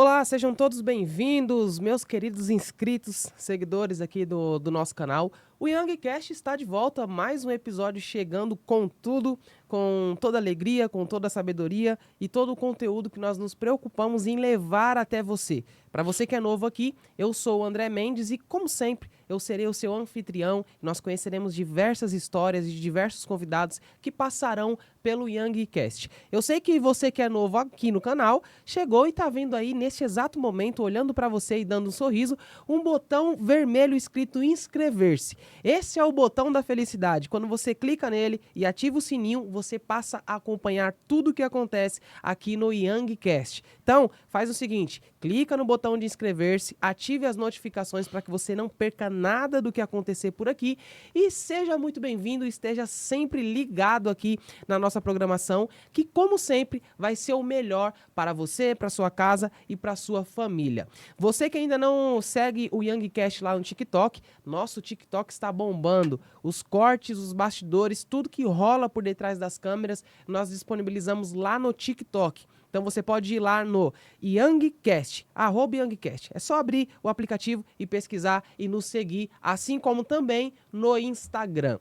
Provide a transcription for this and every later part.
Olá, sejam todos bem-vindos, meus queridos inscritos, seguidores aqui do nosso canal. O YangCast está de volta, mais um episódio chegando com tudo, com toda alegria, com toda a sabedoria e todo o conteúdo que nós nos preocupamos em levar até você. Para você que é novo aqui, eu sou o André Mendes e, como sempre, eu serei o seu anfitrião. Nós conheceremos diversas histórias de diversos convidados que passarão pelo YangCast. Eu sei que você que é novo aqui no canal, chegou e está vendo aí nesse exato momento, olhando para você e dando um sorriso, um botão vermelho escrito inscrever-se. Esse é o botão da felicidade. Quando você clica nele e ativa o sininho, você passa a acompanhar tudo o que acontece aqui no YangCast. Então, faz o seguinte, clica no botão de inscrever-se, ative as notificações para que você não perca nada do que acontecer por aqui e seja muito bem-vindo, esteja sempre ligado aqui na nossa programação, que como sempre vai ser o melhor para você, para sua casa e para sua família. Você que ainda não segue o YangCast lá no TikTok, nosso TikTok está bombando. Os cortes, os bastidores, tudo que rola por detrás das câmeras, nós disponibilizamos lá no TikTok. Então você pode ir lá no YangCast, @YangCast. É só abrir o aplicativo e pesquisar e nos seguir, assim como também no Instagram.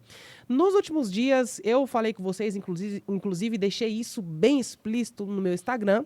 Nos últimos dias eu falei com vocês, inclusive deixei isso bem explícito no meu Instagram,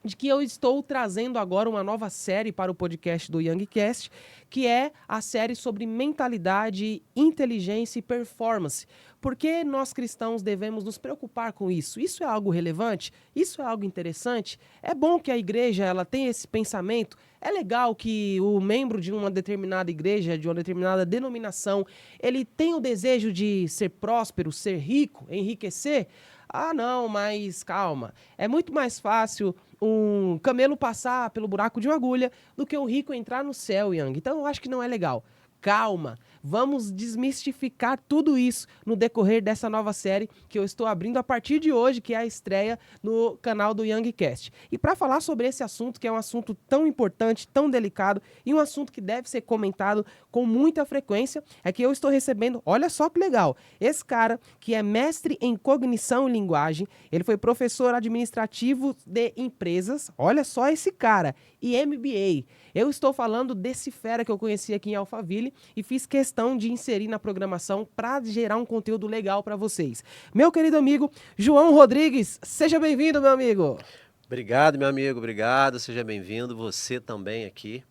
de que eu estou trazendo agora uma nova série para o podcast do YangCast, que é a série sobre mentalidade, inteligência e performance. Por que nós cristãos devemos nos preocupar com isso? Isso é algo relevante? Isso é algo interessante? É bom que a igreja ela tenha esse pensamento? É legal que o membro de uma determinada igreja, de uma determinada denominação, ele tenha o desejo de ser próspero, ser rico, enriquecer? Ah, não, mas calma. É muito mais fácil um camelo passar pelo buraco de uma agulha do que um rico entrar no céu, Yang. Então eu acho que não é legal. Calma, vamos desmistificar tudo isso no decorrer dessa nova série que eu estou abrindo a partir de hoje, que é a estreia no canal do YangCast. E para falar sobre esse assunto, que é um assunto tão importante, tão delicado e um assunto que deve ser comentado com muita frequência, é que eu estou recebendo, olha só que legal, esse cara que é mestre em cognição e linguagem, ele foi professor administrativo de empresas, olha só esse cara, e MBA. Eu estou falando desse fera que eu conheci aqui em Alphaville e fiz questão de inserir na programação para gerar um conteúdo legal para vocês. Meu querido amigo João Rodrigues, seja bem-vindo, meu amigo. Obrigado, meu amigo, obrigado, seja bem-vindo, você também aqui.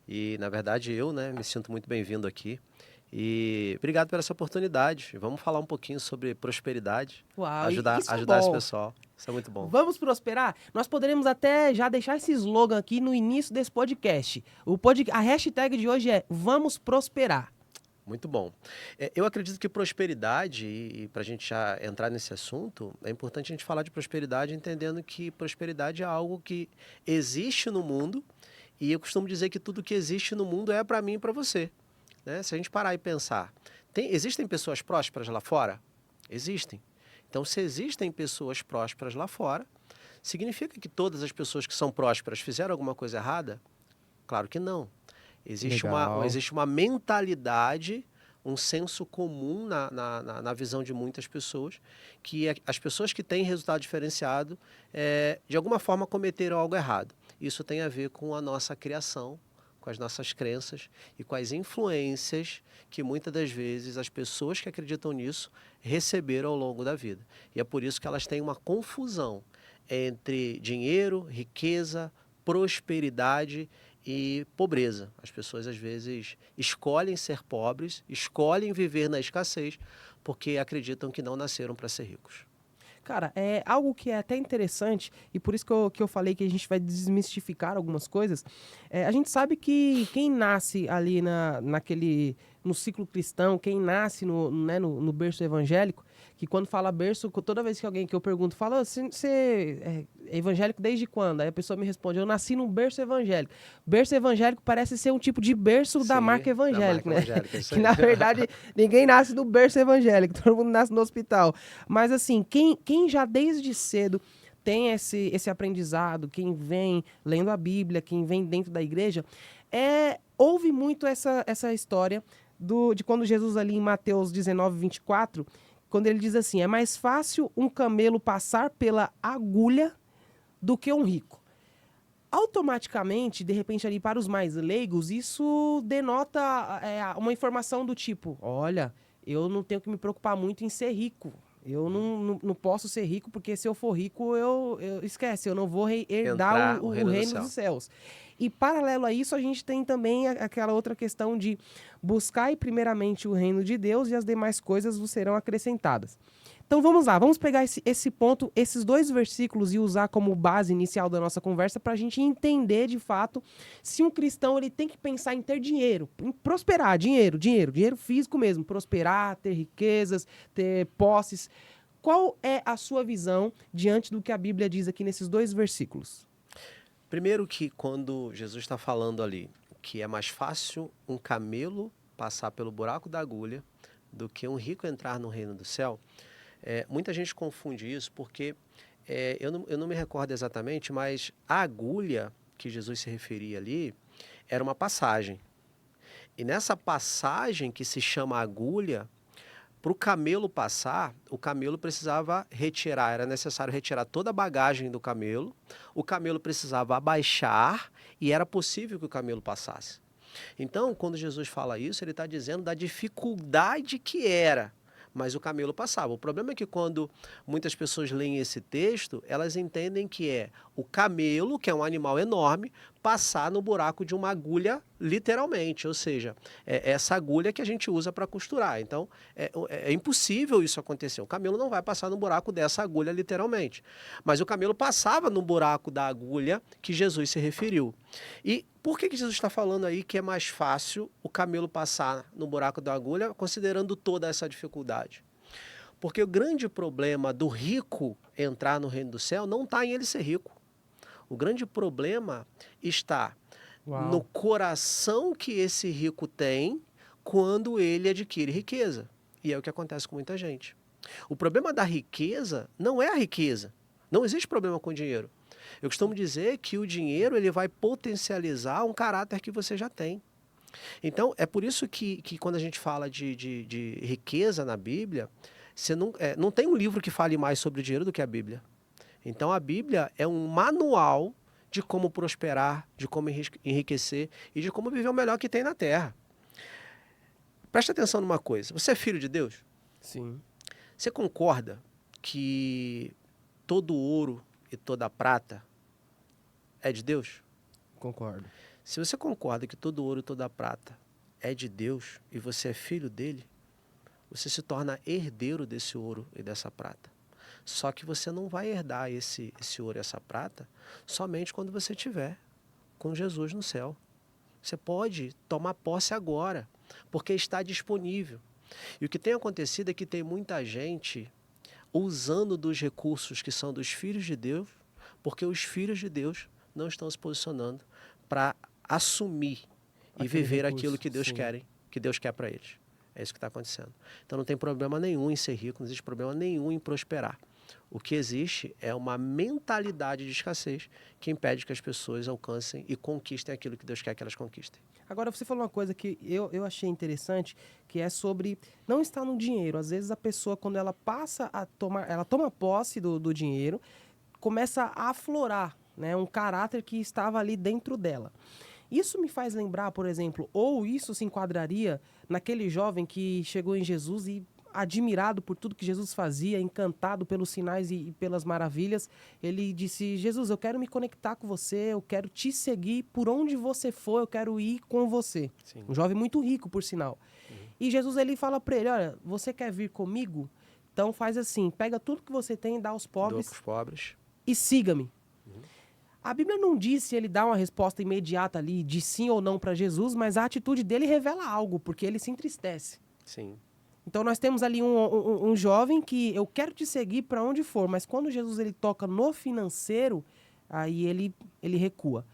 E, na verdade, eu, me sinto muito bem-vindo aqui. E obrigado por essa oportunidade. Vamos falar um pouquinho sobre prosperidade, Uau, ajudar isso é esse bom. pessoal. Isso é muito bom. Vamos prosperar? Nós poderemos até já deixar esse slogan aqui no início desse podcast. A hashtag de hoje é Vamos Prosperar. Muito bom. Eu acredito que prosperidade, e para a gente já entrar nesse assunto, é importante a gente falar de prosperidade entendendo que prosperidade é algo que existe no mundo, e eu costumo dizer que tudo que existe no mundo é para mim e para você. Né? Se a gente parar e pensar, existem pessoas prósperas lá fora? Existem. Então, se existem pessoas prósperas lá fora, significa que todas as pessoas que são prósperas fizeram alguma coisa errada? Claro que não. Existe uma mentalidade, um senso comum na visão de muitas pessoas, que as pessoas que têm resultado diferenciado, de alguma forma cometeram algo errado. Isso tem a ver com a nossa criação, com as nossas crenças e com as influências que muitas das vezes as pessoas que acreditam nisso receberam ao longo da vida. E é por isso que elas têm uma confusão entre dinheiro, riqueza, prosperidade e pobreza. As pessoas às vezes escolhem ser pobres, escolhem viver na escassez, porque acreditam que não nasceram para ser ricos. Cara, é algo que é até interessante, e por isso que eu falei que a gente vai desmistificar algumas coisas. A gente sabe que quem nasce ali no ciclo cristão, quem nasce no berço evangélico, que quando fala berço, toda vez que alguém que eu pergunto, fala, você é evangélico desde quando? Aí a pessoa me responde, eu nasci num berço evangélico. Berço evangélico parece ser um tipo de berço da marca evangélica, né? Que na verdade ninguém nasce no berço evangélico, todo mundo nasce no hospital. Mas assim, quem já desde cedo tem esse aprendizado, quem vem lendo a Bíblia, quem vem dentro da igreja, ouve muito essa história de quando Jesus ali em Mateus 19, 24, quando ele diz assim, é mais fácil um camelo passar pela agulha do que um rico. automaticamente, de repente, ali para os mais leigos, isso denota uma informação do tipo: olha, eu não tenho que me preocupar muito em ser rico. Eu não posso ser rico, porque se eu for rico, esquece, eu não vou herdar Entrar o o reino do reino dos céu. céus. E paralelo a isso, a gente tem também aquela outra questão de buscar primeiramente o reino de Deus e as demais coisas vos serão acrescentadas. Então vamos lá, vamos pegar esse ponto, esses 2 versículos e usar como base inicial da nossa conversa para a gente entender de fato se um cristão ele tem que pensar em ter dinheiro, em prosperar, dinheiro físico mesmo, prosperar, ter riquezas, ter posses. Qual é a sua visão diante do que a Bíblia diz aqui nesses 2 versículos? Primeiro que quando Jesus está falando ali que é mais fácil um camelo passar pelo buraco da agulha do que um rico entrar no reino do céu, muita gente confunde isso porque eu não me recordo exatamente, mas a agulha que Jesus se referia ali era uma passagem. E nessa passagem que se chama agulha, para o camelo passar, o camelo precisava retirar, era necessário retirar toda a bagagem do camelo, o camelo precisava abaixar e era possível que o camelo passasse. Então, quando Jesus fala isso, ele está dizendo da dificuldade que era, mas o camelo passava. O problema é que quando muitas pessoas leem esse texto, elas entendem que é o camelo, que é um animal enorme, passar no buraco de uma agulha, literalmente, ou seja, é essa agulha que a gente usa para costurar. Então, é impossível isso acontecer. O camelo não vai passar no buraco dessa agulha, literalmente. Mas o camelo passava no buraco da agulha que Jesus se referiu. E por que Jesus está falando aí que é mais fácil o camelo passar no buraco da agulha, considerando toda essa dificuldade? Porque o grande problema do rico entrar no reino do céu não está em ele ser rico. O grande problema está no coração que esse rico tem quando ele adquire riqueza. E é o que acontece com muita gente. O problema da riqueza não é a riqueza. Não existe problema com dinheiro. Eu costumo dizer que o dinheiro ele vai potencializar um caráter que você já tem. Então, é por isso que quando a gente fala de riqueza na Bíblia, você não tem um livro que fale mais sobre dinheiro do que a Bíblia. Então, a Bíblia é um manual de como prosperar, de como enriquecer e de como viver o melhor que tem na Terra. Presta atenção numa coisa. Você é filho de Deus? Sim. Você concorda que todo ouro e toda prata é de Deus? Concordo. Se você concorda que todo ouro e toda prata é de Deus e você é filho dele, você se torna herdeiro desse ouro e dessa prata. Só que você não vai herdar esse ouro e essa prata somente quando você estiver com Jesus no céu. Você pode tomar posse agora, porque está disponível. E o que tem acontecido é que tem muita gente usando dos recursos que são dos filhos de Deus, porque os filhos de Deus não estão se posicionando para assumir e viver aquilo que Deus quer para eles. É isso que está acontecendo. Então não tem problema nenhum em ser rico, não existe problema nenhum em prosperar. O que existe é uma mentalidade de escassez que impede que as pessoas alcancem e conquistem aquilo que Deus quer que elas conquistem. Agora, você falou uma coisa que eu achei interessante, que é sobre não estar no dinheiro. Às vezes a pessoa, quando ela passa a tomar, ela toma posse do dinheiro, começa a aflorar, né, um caráter que estava ali dentro dela. Isso me faz lembrar, por exemplo, ou isso se enquadraria naquele jovem que chegou em Jesus e, admirado por tudo que Jesus fazia, encantado pelos sinais e pelas maravilhas, ele disse: Jesus, eu quero me conectar com você, eu quero te seguir por onde você for, eu quero ir com você. Sim. Um jovem muito rico, por sinal. E Jesus ele fala para ele: olha, você quer vir comigo? Então faz assim, pega tudo que você tem e dá aos pobres, e siga-me. A Bíblia não diz se ele dá uma resposta imediata ali de sim ou não para Jesus, mas a atitude dele revela algo, porque ele se entristece. Sim. Então nós temos ali um jovem que eu quero te seguir para onde for, mas quando Jesus ele toca no financeiro, aí ele recua.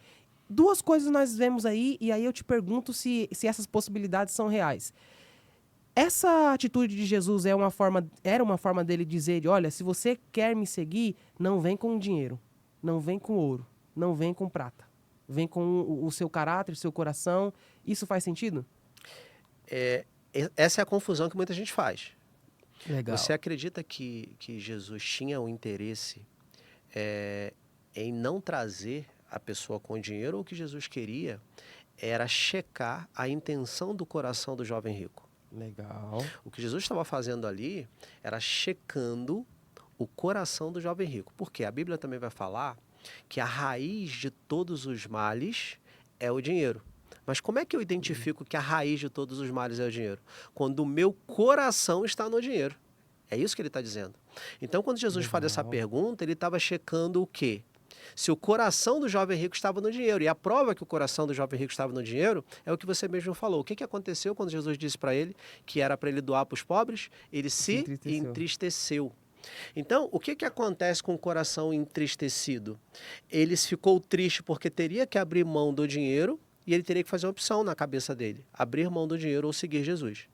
Duas coisas nós vemos aí, e aí eu te pergunto se essas possibilidades são reais. Essa atitude de Jesus era uma forma dele dizer: olha, se você quer me seguir, não vem com dinheiro, não vem com ouro, não vem com prata. Vem com o seu caráter, o seu coração. Isso faz sentido? Essa é a confusão que muita gente faz. Legal. Você acredita que Jesus tinha o interesse em não trazer a pessoa com dinheiro, ou o que Jesus queria era checar a intenção do coração do jovem rico. Legal. O que Jesus estava fazendo ali era checando o coração do jovem rico. Porque a Bíblia também vai falar que a raiz de todos os males é o dinheiro. Mas como é que eu identifico que a raiz de todos os males é o dinheiro? Quando o meu coração está no dinheiro. É isso que ele está dizendo. Então, quando Jesus faz essa pergunta, ele estava checando o quê? Se o coração do jovem rico estava no dinheiro. E a prova que o coração do jovem rico estava no dinheiro é o que você mesmo falou. O que aconteceu quando Jesus disse para ele que era para ele doar para os pobres? Ele se entristeceu. Então, o que acontece com o coração entristecido? Ele ficou triste porque teria que abrir mão do dinheiro e ele teria que fazer uma opção na cabeça dele. Abrir mão do dinheiro ou seguir Jesus.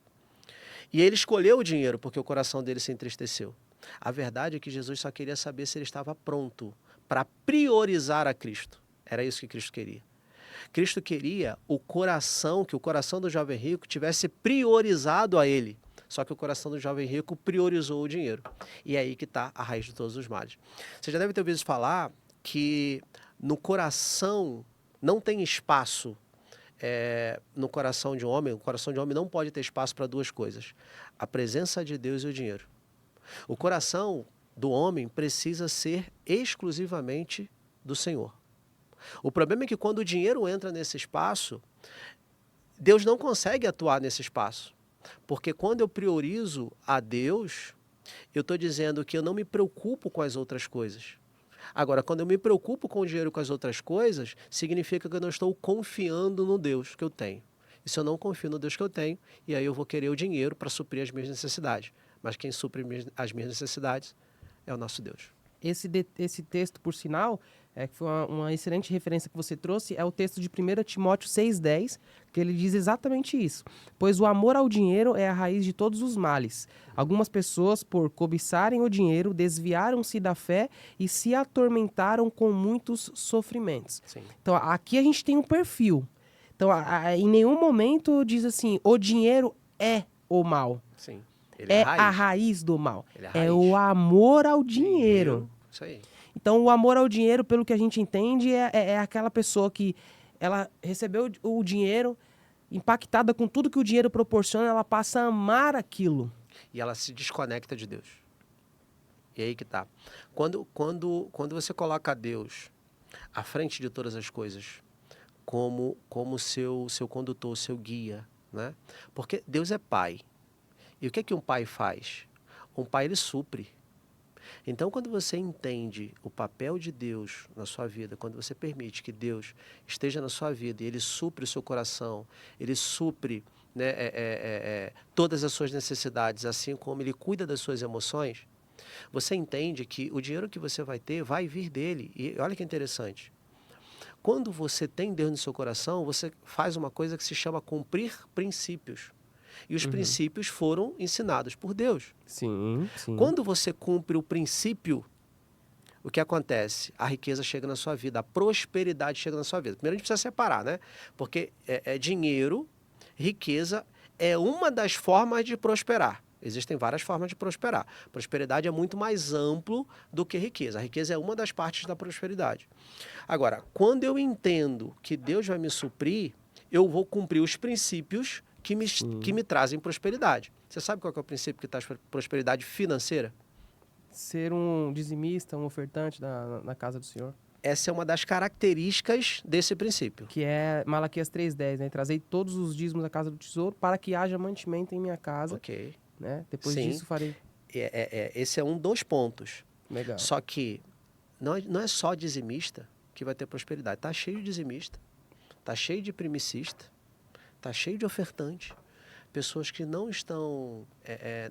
E ele escolheu o dinheiro porque o coração dele se entristeceu. A verdade é que Jesus só queria saber se ele estava pronto para priorizar a Cristo. Era isso que Cristo queria. Cristo queria que o coração do jovem rico tivesse priorizado a ele. Só que o coração do jovem rico priorizou o dinheiro. E é aí que está a raiz de todos os males. Você já deve ter ouvido falar que no coração não tem espaço no coração de um homem. O coração de um homem não pode ter espaço para duas coisas: a presença de Deus e o dinheiro. O coração do homem precisa ser exclusivamente do Senhor. O problema é que quando o dinheiro entra nesse espaço, Deus não consegue atuar nesse espaço. Porque quando eu priorizo a Deus, eu estou dizendo que eu não me preocupo com as outras coisas. Agora, quando eu me preocupo com o dinheiro e com as outras coisas, significa que eu não estou confiando no Deus que eu tenho. E se eu não confio no Deus que eu tenho, e aí eu vou querer o dinheiro para suprir as minhas necessidades. Mas quem supre as minhas necessidades é o nosso Deus. Esse texto, por sinal, que foi uma excelente referência que você trouxe, é o texto de 1 Timóteo 6,10, que ele diz exatamente isso. Pois o amor ao dinheiro é a raiz de todos os males. Algumas pessoas, por cobiçarem o dinheiro, desviaram-se da fé e se atormentaram com muitos sofrimentos. Sim. Então, aqui a gente tem um perfil. Então, em nenhum momento diz assim, o dinheiro é o mal. Sim. Ele é a raiz do mal. É o amor ao dinheiro. Isso aí. Então, o amor ao dinheiro, pelo que a gente entende, é aquela pessoa que ela recebeu o dinheiro, impactada com tudo que o dinheiro proporciona, ela passa a amar aquilo. E ela se desconecta de Deus. E aí que tá. Quando você coloca Deus à frente de todas as coisas, como seu condutor, seu guia, né? Porque Deus é pai. E o que um pai faz? Um pai, ele supre. Então, quando você entende o papel de Deus na sua vida, quando você permite que Deus esteja na sua vida e Ele supre o seu coração, Ele supre, né, todas as suas necessidades, assim como Ele cuida das suas emoções, você entende que o dinheiro que você vai ter vai vir dele. E olha que interessante. Quando você tem Deus no seu coração, você faz uma coisa que se chama cumprir princípios. E os princípios foram ensinados por Deus. Sim, sim. Quando você cumpre o princípio, o que acontece? A riqueza chega na sua vida, a prosperidade chega na sua vida. Primeiro a gente precisa separar, né? Porque dinheiro, riqueza, é uma das formas de prosperar. Existem várias formas de prosperar. Prosperidade é muito mais amplo do que riqueza. A riqueza é uma das partes da prosperidade. Agora, quando eu entendo que Deus vai me suprir, eu vou cumprir os princípios que me trazem prosperidade. Você sabe qual é o princípio que traz prosperidade financeira? Ser um dizimista, um ofertante na casa do Senhor. Essa é uma das características desse princípio. Que é Malaquias 3,10, né? Trazei todos os dízimos da casa do tesouro para que haja mantimento em minha casa. Ok. Né? Depois Sim. disso farei... Esse é um dos pontos. Legal. Só que não é só dizimista que vai ter prosperidade. Está cheio de dizimista, está cheio de primicista, está cheio de ofertante. Pessoas que não estão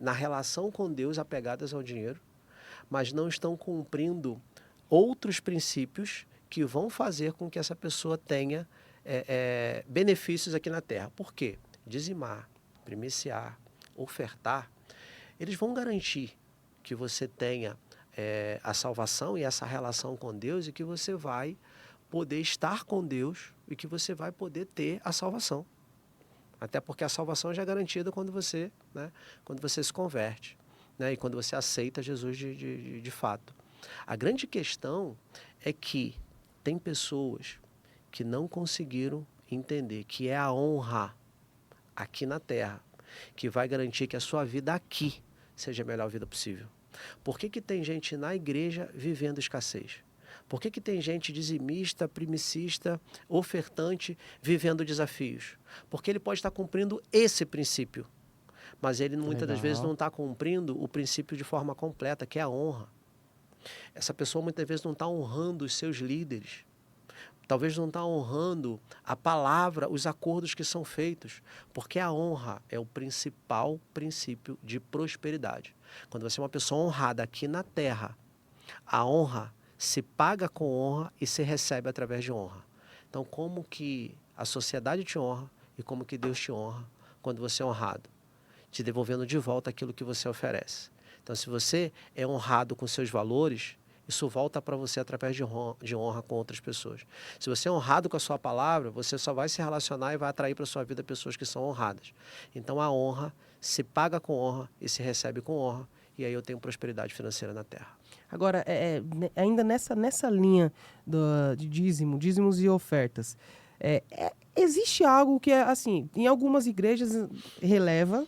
na relação com Deus apegadas ao dinheiro, mas não estão cumprindo outros princípios que vão fazer com que essa pessoa tenha benefícios aqui na terra. Por quê? Dizimar, primiciar, ofertar, eles vão garantir que você tenha a salvação e essa relação com Deus e que você vai poder estar com Deus e que você vai poder ter a salvação. Até porque a salvação já é garantida quando você se converte, né? E quando você aceita Jesus de fato. A grande questão é que tem pessoas que não conseguiram entender que é a honra aqui na terra que vai garantir que a sua vida aqui seja a melhor vida possível. Por que tem gente na igreja vivendo escassez? Por que tem gente dizimista, primicista, ofertante, vivendo desafios? Porque ele pode estar cumprindo esse princípio, mas ele muitas das vezes não está cumprindo o princípio de forma completa, que é a honra. Essa pessoa muitas vezes não está honrando os seus líderes. Talvez não está honrando a palavra, os acordos que são feitos, porque a honra é o principal princípio de prosperidade. Quando você é uma pessoa honrada aqui na terra, a honra se paga com honra e se recebe através de honra. Então, como que a sociedade te honra e como que Deus te honra quando você é honrado? Te devolvendo de volta aquilo que você oferece. Então, se você é honrado com seus valores, isso volta para você através de honra com outras pessoas. Se você é honrado com a sua palavra, você só vai se relacionar e vai atrair para a sua vida pessoas que são honradas. Então, a honra se paga com honra e se recebe com honra. E aí eu tenho prosperidade financeira na terra. Agora, ainda nessa linha de dízimos e ofertas, existe algo que, assim, em algumas igrejas releva,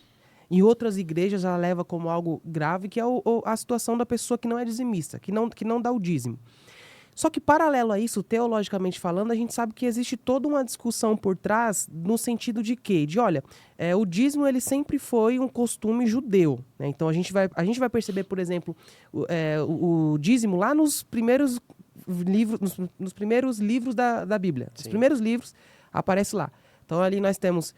em outras igrejas ela leva como algo grave, que é a situação da pessoa que não é dizimista, que não dá o dízimo. Só que, paralelo a isso, teologicamente falando, a gente sabe que existe toda uma discussão por trás, no sentido de quê? Olha, o dízimo ele sempre foi um costume judeu, né? Então, a gente vai perceber, por exemplo, o dízimo lá nos primeiros livros da Bíblia. Sim. Os primeiros livros aparece lá. Então, ali nós temos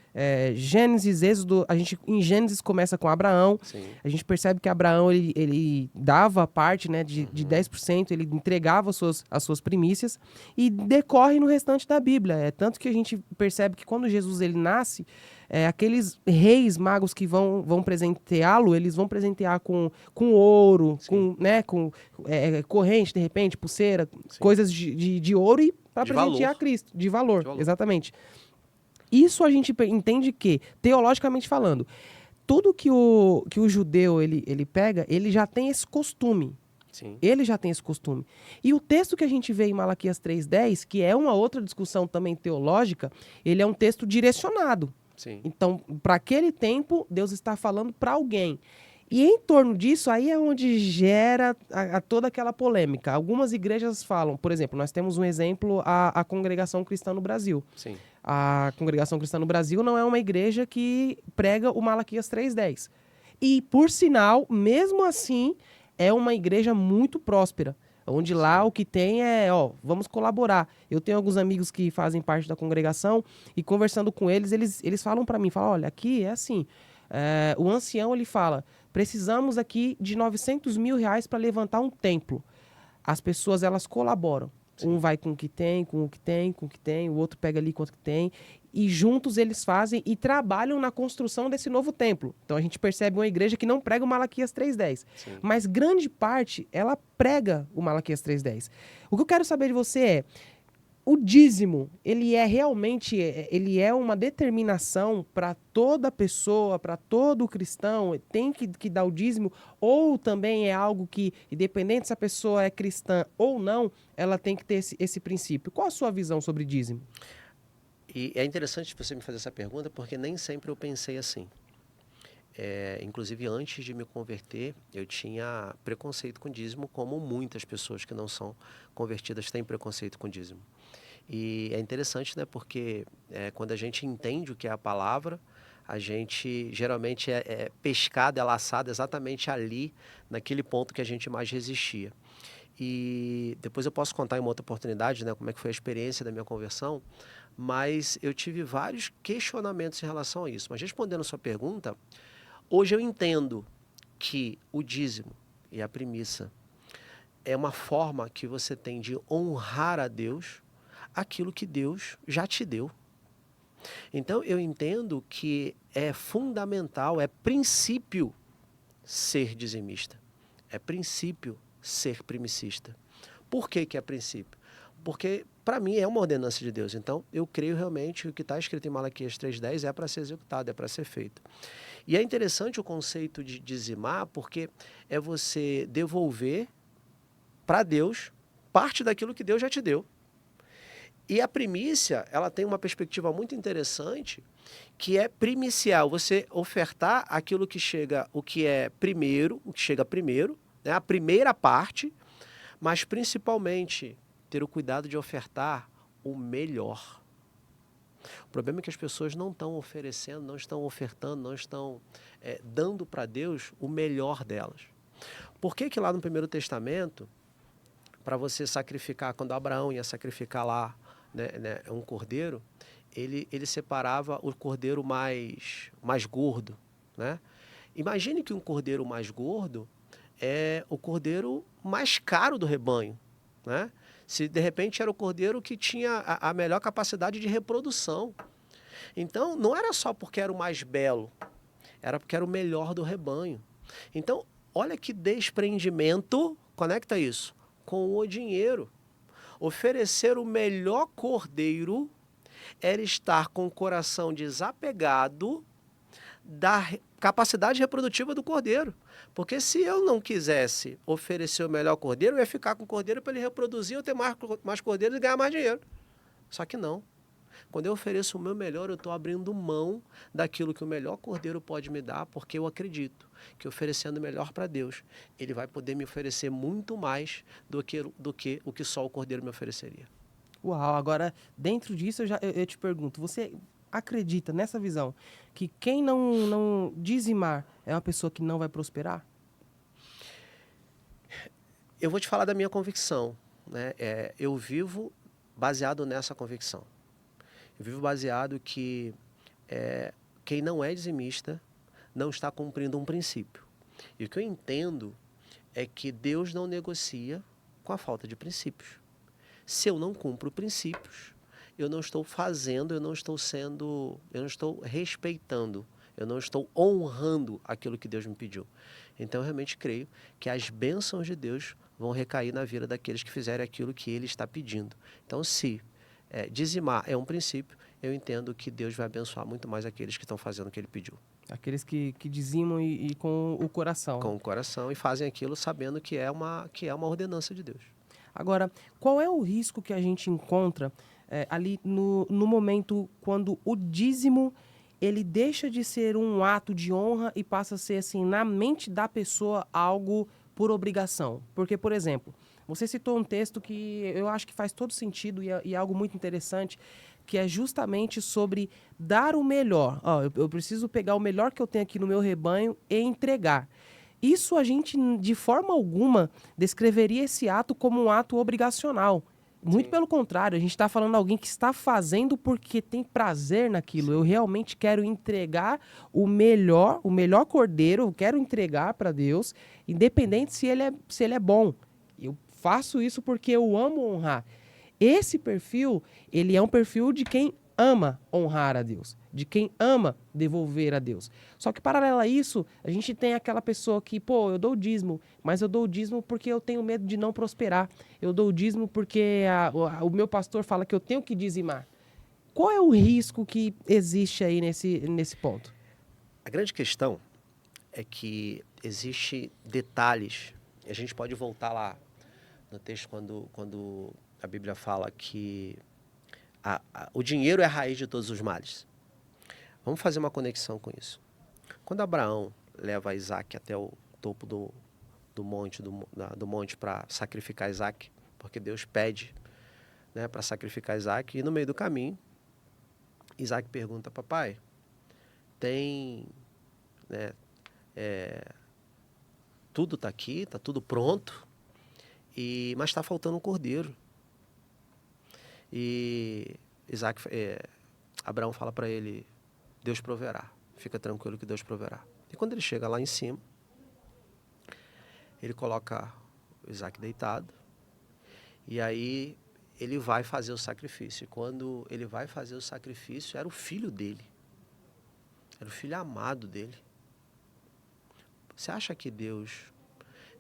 Gênesis, Êxodo. Em Gênesis começa com Abraão. Sim. A gente percebe que Abraão ele dava parte, né, de 10%, ele entregava as suas primícias e decorre no restante da Bíblia. Tanto que a gente percebe que quando Jesus ele nasce, aqueles reis magos que vão presenteá-lo, eles vão presentear com ouro, com corrente, de repente, pulseira, sim, coisas de ouro e para presentear Cristo, de valor, exatamente. Isso a gente entende que, teologicamente falando, tudo que o judeu ele pega, ele já tem esse costume. Sim. Ele já tem esse costume. E o texto que a gente vê em Malaquias 3:10, que é uma outra discussão também teológica, ele é um texto direcionado. Sim. Então, para aquele tempo, Deus está falando para alguém. E em torno disso, aí é onde gera toda aquela polêmica. Algumas igrejas falam, por exemplo, nós temos um exemplo, a Congregação Cristã no Brasil. Sim. A Congregação Cristã no Brasil não é uma igreja que prega o Malaquias 3:10. E, por sinal, mesmo assim, é uma igreja muito próspera. Onde lá o que tem vamos colaborar. Eu tenho alguns amigos que fazem parte da congregação e conversando com eles falam para mim, olha, aqui é assim, o ancião ele fala, precisamos aqui de 900 mil reais para levantar um templo. As pessoas elas colaboram. Sim. Um vai com o que tem, o outro pega ali quanto que tem. E juntos eles fazem e trabalham na construção desse novo templo. Então a gente percebe uma igreja que não prega o Malaquias 3:10. Sim. Mas grande parte, ela prega o Malaquias 3:10. O que eu quero saber de você é, o dízimo, ele é uma determinação para toda pessoa, para todo cristão, tem que dar o dízimo, ou também é algo que, independente se a pessoa é cristã ou não, ela tem que ter esse princípio. Qual a sua visão sobre dízimo? E é interessante você me fazer essa pergunta, porque nem sempre eu pensei assim. Inclusive, antes de me converter, eu tinha preconceito com dízimo, como muitas pessoas que não são convertidas têm preconceito com dízimo. E é interessante, né, porque quando a gente entende o que é a palavra, a gente geralmente é pescado, é laçado exatamente ali, naquele ponto que a gente mais resistia. E depois eu posso contar em uma outra oportunidade, né, como é que foi a experiência da minha conversão, mas eu tive vários questionamentos em relação a isso. Mas respondendo a sua pergunta, hoje eu entendo que o dízimo e a primícia é uma forma que você tem de honrar a Deus aquilo que Deus já te deu. Então, eu entendo que é fundamental, é princípio ser dizimista. É princípio ser primicista. Por que é princípio? Porque, para mim, é uma ordenança de Deus. Então, eu creio realmente que o que está escrito em Malaquias 3:10 é para ser executado, é para ser feito. E é interessante o conceito de dizimar, porque é você devolver para Deus parte daquilo que Deus já te deu. E a primícia, ela tem uma perspectiva muito interessante, que é primicial, você ofertar aquilo que chega, o que é primeiro, o que chega primeiro, né, a primeira parte, mas principalmente ter o cuidado de ofertar o melhor. O problema é que as pessoas não estão oferecendo, não estão ofertando, não estão dando para Deus o melhor delas. Por que que lá no Primeiro Testamento, para você sacrificar, quando Abraão ia sacrificar lá, né, um cordeiro, ele separava o cordeiro mais gordo, né? Imagine que um cordeiro mais gordo é o cordeiro mais caro do rebanho, né? Se de repente era o cordeiro que tinha a melhor capacidade de reprodução. Então, não era só porque era o mais belo, era porque era o melhor do rebanho. Então, olha que desprendimento, conecta isso, com o dinheiro. Oferecer o melhor cordeiro era estar com o coração desapegado da capacidade reprodutiva do cordeiro. Porque se eu não quisesse oferecer o melhor cordeiro, eu ia ficar com o cordeiro para ele reproduzir, eu ter mais cordeiros e ganhar mais dinheiro. Só que não. Quando eu ofereço o meu melhor, eu estou abrindo mão daquilo que o melhor cordeiro pode me dar, porque eu acredito que oferecendo o melhor para Deus, Ele vai poder me oferecer muito mais do que o que só o cordeiro me ofereceria. Uau, agora, dentro disso, eu te pergunto, você acredita nessa visão que quem não dizimar é uma pessoa que não vai prosperar? Eu vou te falar da minha convicção, né? Eu vivo baseado nessa convicção. Eu vivo baseado que quem não é dizimista não está cumprindo um princípio. E o que eu entendo é que Deus não negocia com a falta de princípios. Se eu não cumpro princípios, eu não estou fazendo, eu não estou respeitando, eu não estou honrando aquilo que Deus me pediu. Então eu realmente creio que as bênçãos de Deus vão recair na vida daqueles que fizerem aquilo que Ele está pedindo. Então, se dizimar é um princípio, eu entendo que Deus vai abençoar muito mais aqueles que estão fazendo o que Ele pediu. Aqueles que dizimam e com o coração. Com o coração, e fazem aquilo sabendo que é uma ordenança de Deus. Agora, qual é o risco que a gente encontra ali no momento quando o dízimo ele deixa de ser um ato de honra e passa a ser, assim, na mente da pessoa algo por obrigação? Porque, por exemplo, você citou um texto que eu acho que faz todo sentido e é algo muito interessante, que é justamente sobre dar o melhor. Ó, eu preciso pegar o melhor que eu tenho aqui no meu rebanho e entregar. Isso a gente, de forma alguma, descreveria esse ato como um ato obrigacional. Muito Sim. pelo contrário, a gente está falando de alguém que está fazendo porque tem prazer naquilo. Sim. Eu realmente quero entregar o melhor cordeiro, eu quero entregar para Deus, independente se ele é bom. Eu faço isso porque eu amo honrar. Esse perfil, ele é um perfil de quem ama honrar a Deus, de quem ama devolver a Deus. Só que, paralelo a isso, a gente tem aquela pessoa que, pô, eu dou o dízimo, mas eu dou o dízimo porque eu tenho medo de não prosperar. Eu dou o dízimo porque o meu pastor fala que eu tenho que dizimar. Qual é o risco que existe aí nesse ponto? A grande questão é que existe detalhes. A gente pode voltar lá no texto quando a Bíblia fala que o dinheiro é a raiz de todos os males. Vamos fazer uma conexão com isso. Quando Abraão leva Isaac até o topo do monte para sacrificar Isaac, porque Deus pede, né, para sacrificar Isaac, e no meio do caminho, Isaac pergunta: papai, tem, né, tudo está aqui, está tudo pronto, mas está faltando um cordeiro. E Abraão fala para ele: Deus proverá, fica tranquilo que Deus proverá. E quando ele chega lá em cima, ele coloca o Isaac deitado, e aí ele vai fazer o sacrifício. E quando ele vai fazer o sacrifício, era o filho dele, era o filho amado dele. Você acha que Deus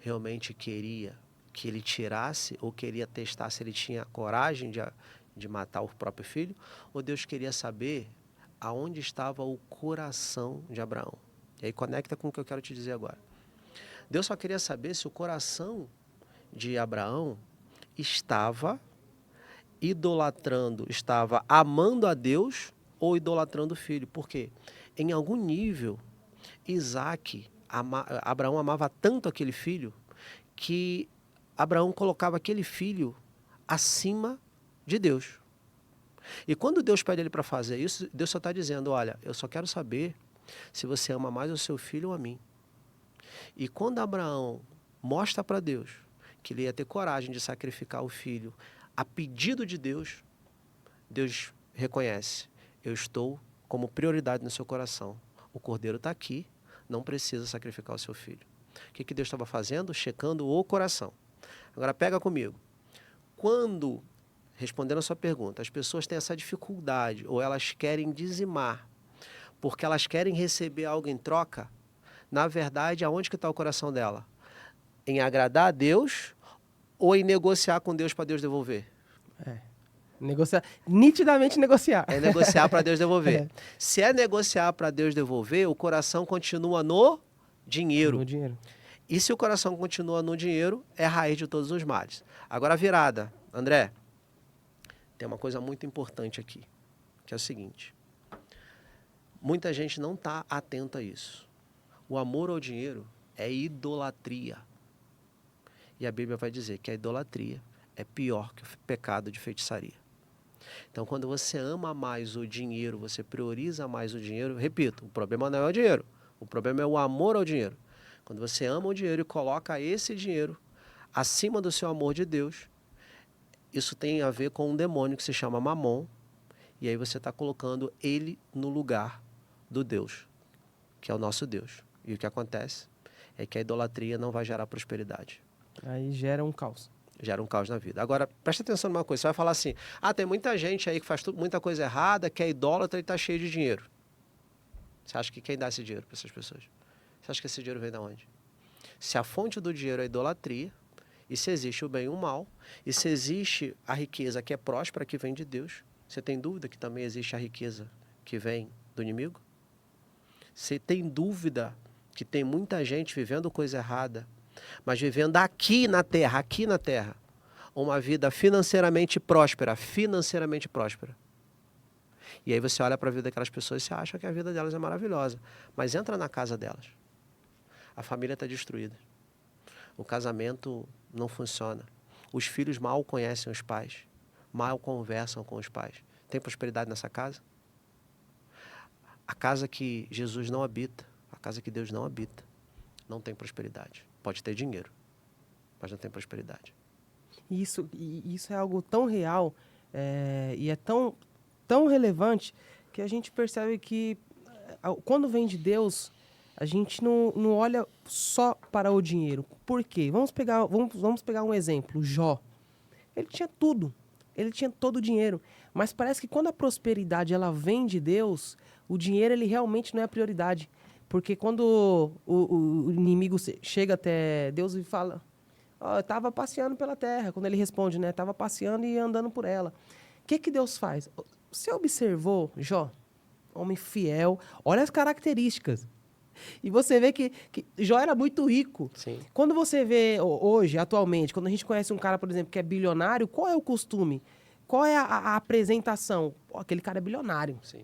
realmente queria que ele tirasse, ou queria testar se ele tinha coragem de matar o próprio filho? Ou Deus queria saber aonde estava o coração de Abraão? E aí conecta com o que eu quero te dizer agora. Deus só queria saber se o coração de Abraão estava idolatrando, estava amando a Deus ou idolatrando o filho. Por quê? Em algum nível, Abraão amava tanto aquele filho que Abraão colocava aquele filho acima de Deus. E quando Deus pede ele para fazer isso, Deus só está dizendo, olha, eu só quero saber se você ama mais o seu filho ou a mim. E quando Abraão mostra para Deus que ele ia ter coragem de sacrificar o filho a pedido de Deus, Deus reconhece, eu estou como prioridade no seu coração. O cordeiro está aqui, não precisa sacrificar o seu filho. O que Deus estava fazendo? Checando o coração. Agora pega comigo. Quando, respondendo a sua pergunta, as pessoas têm essa dificuldade ou elas querem dizimar porque elas querem receber algo em troca, na verdade, aonde que está o coração dela? Em agradar a Deus ou em negociar com Deus para Deus devolver? Negociar, nitidamente negociar. É negociar para Deus devolver. Se é negociar para Deus devolver, o coração continua no dinheiro. No dinheiro. E se o coração continua no dinheiro, é a raiz de todos os males. Agora, virada. André, tem uma coisa muito importante aqui, que é o seguinte. Muita gente não está atenta a isso. O amor ao dinheiro é idolatria. E a Bíblia vai dizer que a idolatria é pior que o pecado de feitiçaria. Então, quando você ama mais o dinheiro, você prioriza mais o dinheiro, repito, o problema não é o dinheiro, o problema é o amor ao dinheiro. Quando você ama o dinheiro e coloca esse dinheiro acima do seu amor de Deus, isso tem a ver com um demônio que se chama Mamon, e aí você está colocando ele no lugar do Deus, que é o nosso Deus. E o que acontece é que a idolatria não vai gerar prosperidade. Aí gera um caos. Gera um caos na vida. Agora, presta atenção numa coisa. Você vai falar assim, tem muita gente aí que faz muita coisa errada, que é idólatra e está cheio de dinheiro. Você acha que quem dá esse dinheiro para essas pessoas? Você acha que esse dinheiro vem de onde? Se a fonte do dinheiro é a idolatria, e se existe o bem e o mal, e se existe a riqueza que é próspera, que vem de Deus, você tem dúvida que também existe a riqueza que vem do inimigo? Você tem dúvida que tem muita gente vivendo coisa errada, mas vivendo aqui na terra, uma vida financeiramente próspera, E aí você olha para a vida daquelas pessoas e você acha que a vida delas é maravilhosa, mas entra na casa delas. A família está destruída. O casamento não funciona. Os filhos mal conhecem os pais, mal conversam com os pais. Tem prosperidade nessa casa? A casa que Jesus não habita, a casa que Deus não habita, não tem prosperidade. Pode ter dinheiro, mas não tem prosperidade. Isso é algo tão real e é tão relevante que a gente percebe que quando vem de Deus, a gente não olha só para o dinheiro. Por quê? Vamos pegar um exemplo, Jó. Ele tinha tudo, ele tinha todo o dinheiro, mas parece que quando a prosperidade ela vem de Deus, o dinheiro ele realmente não é a prioridade. Porque quando o inimigo chega até Deus e fala, eu estava passeando pela terra, quando ele responde, né? Estava passeando e andando por ela. O que Deus faz? Você observou, Jó, homem fiel, olha as características. E você vê que Jó era muito rico. Sim. Quando você vê hoje, atualmente, quando a gente conhece um cara, por exemplo, que é bilionário, qual é o costume? Qual é a apresentação? Aquele cara é bilionário. Sim.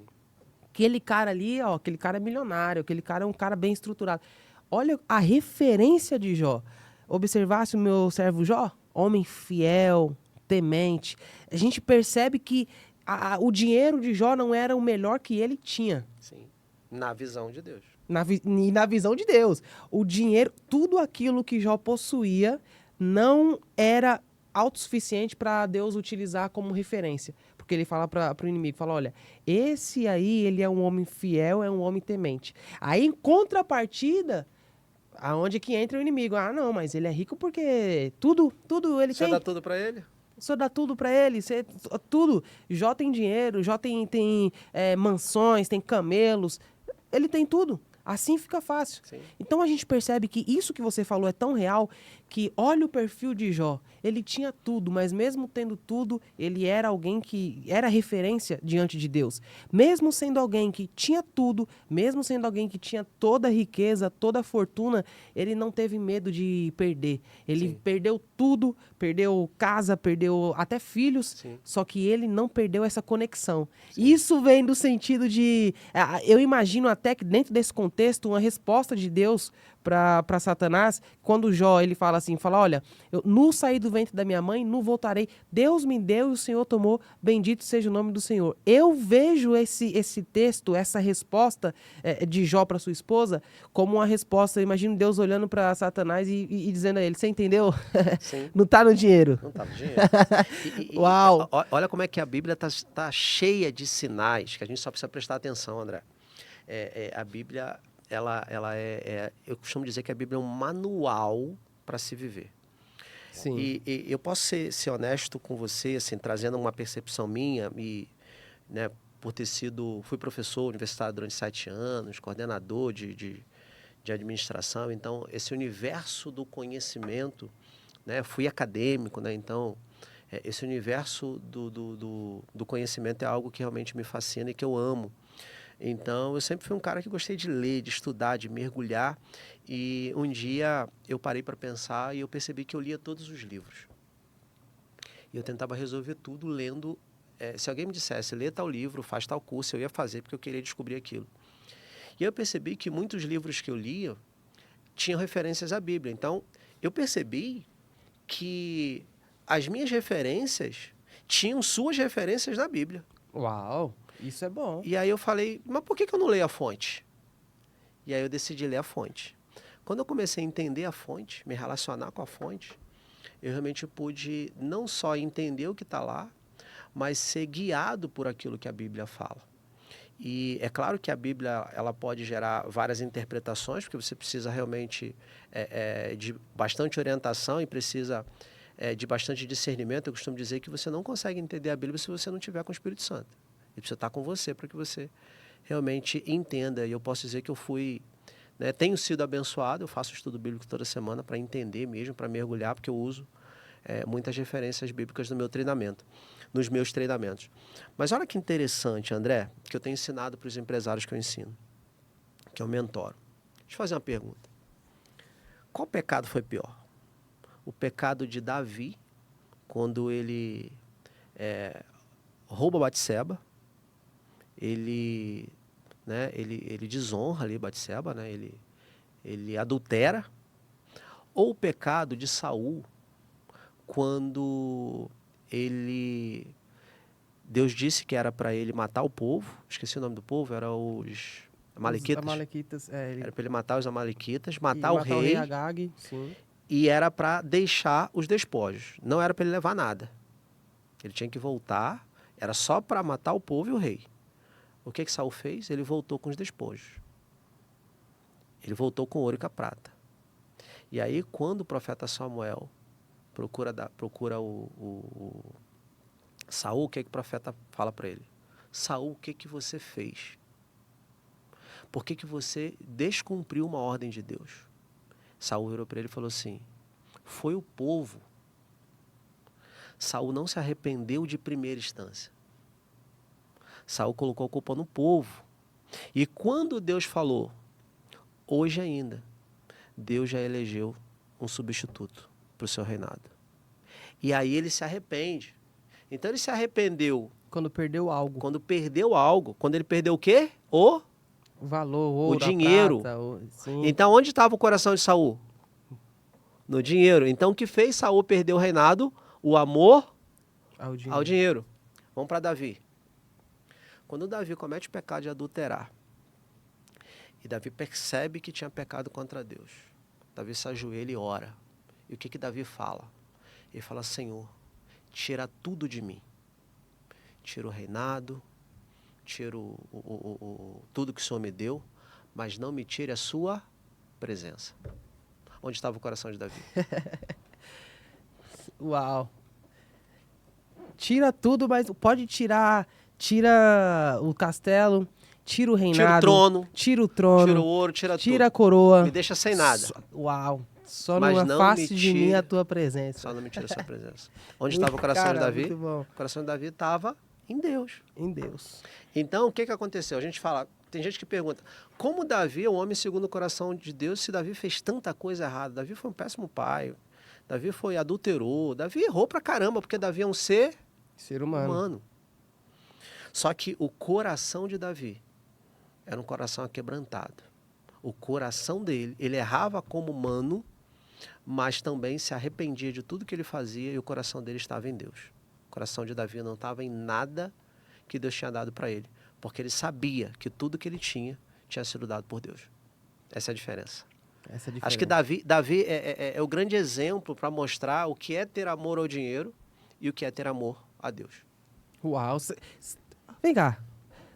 Aquele cara ali, aquele cara é milionário, aquele cara é um cara bem estruturado. Olha a referência de Jó. Observasse o meu servo Jó, homem fiel, temente. A gente percebe que o dinheiro de Jó não era o melhor que ele tinha. Sim. Na visão de Deus. Na visão de Deus. O dinheiro, tudo aquilo que Jó possuía, não era autossuficiente para Deus utilizar como referência. Porque ele fala para o inimigo, fala, olha, esse aí, ele é um homem fiel, é um homem temente. Aí, em contrapartida, aonde que entra o inimigo? Não, mas ele é rico porque tudo ele tem. Você dá tudo para ele? O senhor dá tudo para ele, tudo. Jó tem dinheiro, Jó tem mansões, tem camelos, ele tem tudo. Assim fica fácil. Sim. Então a gente percebe que isso que você falou é tão real que olha o perfil de Jó. Ele tinha tudo, mas mesmo tendo tudo, ele era alguém que era referência diante de Deus. Mesmo sendo alguém que tinha tudo, mesmo sendo alguém que tinha toda a riqueza, toda a fortuna, ele não teve medo de perder. Ele Sim. perdeu tudo, perdeu casa, perdeu até filhos, Sim. só que ele não perdeu essa conexão. Sim. Isso vem do sentido de... Eu imagino até que dentro desse contexto, uma resposta de Deus para Satanás, quando Jó ele fala assim, olha, eu nu saí do ventre da minha mãe, nu voltarei. Deus me deu e o Senhor tomou, bendito seja o nome do Senhor. Eu vejo esse texto, essa resposta de Jó para sua esposa, como uma resposta, eu imagino Deus olhando para Satanás e dizendo a ele, você entendeu? Sim. Não tá no dinheiro. Não tá no dinheiro. Uau! Olha como é que a Bíblia tá cheia de sinais, que a gente só precisa prestar atenção, André. A Bíblia, eu costumo dizer que a Bíblia é um manual para se viver. Sim. E eu posso ser honesto com você, assim, trazendo uma percepção minha, né, fui professor universitário durante 7 anos, coordenador de administração, então esse universo do conhecimento, né, fui acadêmico, né, então esse universo do conhecimento é algo que realmente me fascina e que eu amo. Então, eu sempre fui um cara que gostei de ler, de estudar, de mergulhar. E um dia eu parei para pensar e eu percebi que eu lia todos os livros. E eu tentava resolver tudo lendo. Se alguém me dissesse, lê tal livro, faz tal curso, eu ia fazer porque eu queria descobrir aquilo. E eu percebi que muitos livros que eu lia tinham referências à Bíblia. Então, eu percebi que as minhas referências tinham suas referências na Bíblia. Uau! Isso é bom. E aí eu falei, mas por que eu não leio a fonte? E aí eu decidi ler a fonte. Quando eu comecei a entender a fonte, me relacionar com a fonte, eu realmente pude não só entender o que está lá, mas ser guiado por aquilo que a Bíblia fala. E é claro que a Bíblia ela pode gerar várias interpretações, porque você precisa realmente de bastante orientação e precisa de bastante discernimento. Eu costumo dizer que você não consegue entender a Bíblia se você não tiver com o Espírito Santo. Ele precisa estar com você para que você realmente entenda. E eu posso dizer que eu fui, né, tenho sido abençoado, eu faço estudo bíblico toda semana para entender mesmo, para mergulhar, porque eu uso muitas referências bíblicas no meu treinamento, nos meus treinamentos. Mas olha que interessante, André, que eu tenho ensinado para os empresários que eu ensino, que eu mentoro. Deixa eu fazer uma pergunta. Qual pecado foi pior? O pecado de Davi, quando ele rouba Batseba, ele desonra ali Batseba, né? Ele adultera, ou o pecado de Saul, quando Deus disse que era para ele matar o povo, esqueci o nome do povo, era os Amalequitas. Os Amalequitas, Era para ele matar os Amalequitas, matar o rei Agag, sim. E era para deixar os despojos, não era para ele levar nada. Ele tinha que voltar, era só para matar o povo e o rei. O que Saul fez? Ele voltou com os despojos. Ele voltou com ouro e com a prata. E aí, quando o profeta Samuel procura o Saul, o que o profeta fala para ele? Saul, o que você fez? Por que você descumpriu uma ordem de Deus? Saul virou para ele e falou assim, foi o povo. Saul não se arrependeu de primeira instância. Saul colocou a culpa no povo. E quando Deus falou, hoje ainda, Deus já elegeu um substituto para o seu reinado. E aí ele se arrepende. Então ele se arrependeu. Quando perdeu algo. Quando perdeu algo. Quando ele perdeu o quê? O valor, ouro, o dinheiro. Prata, então onde estava o coração de Saul? No dinheiro. Então o que fez Saul perder o reinado? O amor ao dinheiro. Vamos para Davi. Quando Davi comete o pecado de adulterar, e Davi percebe que tinha pecado contra Deus, Davi se ajoelha e ora. E o que Davi fala? Ele fala, Senhor, tira tudo de mim. Tira o reinado, tira tudo que o Senhor me deu, mas não me tire a sua presença. Onde estava o coração de Davi? Uau! Tira tudo, mas pode tirar... Tira o castelo, tira o reinado, tira o trono, tira o ouro, tira tudo. A coroa. Me deixa sem nada. Uau! Só mas não não me afaste de mim a tire, tua presença. só não me tire a sua presença. Onde estava o coração de Cara, Davi? muito bom. O coração de Davi estava em Deus. Em Deus. Então, o que aconteceu? A gente fala, tem gente que pergunta, como Davi é um homem segundo o coração de Deus se Davi fez tanta coisa errada? Davi foi um péssimo pai, Davi foi adulterou, Davi errou pra caramba, porque Davi é um ser Ser humano. humano. Só que o coração de Davi era um coração aquebrantado. O coração dele, ele errava como humano, mas também se arrependia de tudo que ele fazia e o coração dele estava em Deus. O coração de Davi não estava em nada que Deus tinha dado para ele, porque ele sabia que tudo que ele tinha sido dado por Deus. Essa é a diferença. Essa é a diferença. Acho que Davi é o grande exemplo para mostrar o que é ter amor ao dinheiro e o que é ter amor a Deus. Uau. Vem cá.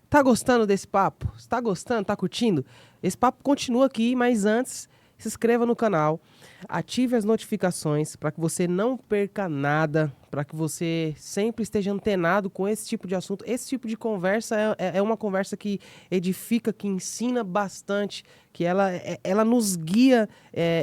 Tá gostando desse papo? Tá gostando? Tá curtindo? Esse papo continua aqui, mas antes, se inscreva no canal, ative as notificações para que você não perca nada, para que você sempre esteja antenado com esse tipo de assunto. Esse tipo de conversa é uma conversa que edifica, que ensina bastante, que ela nos guia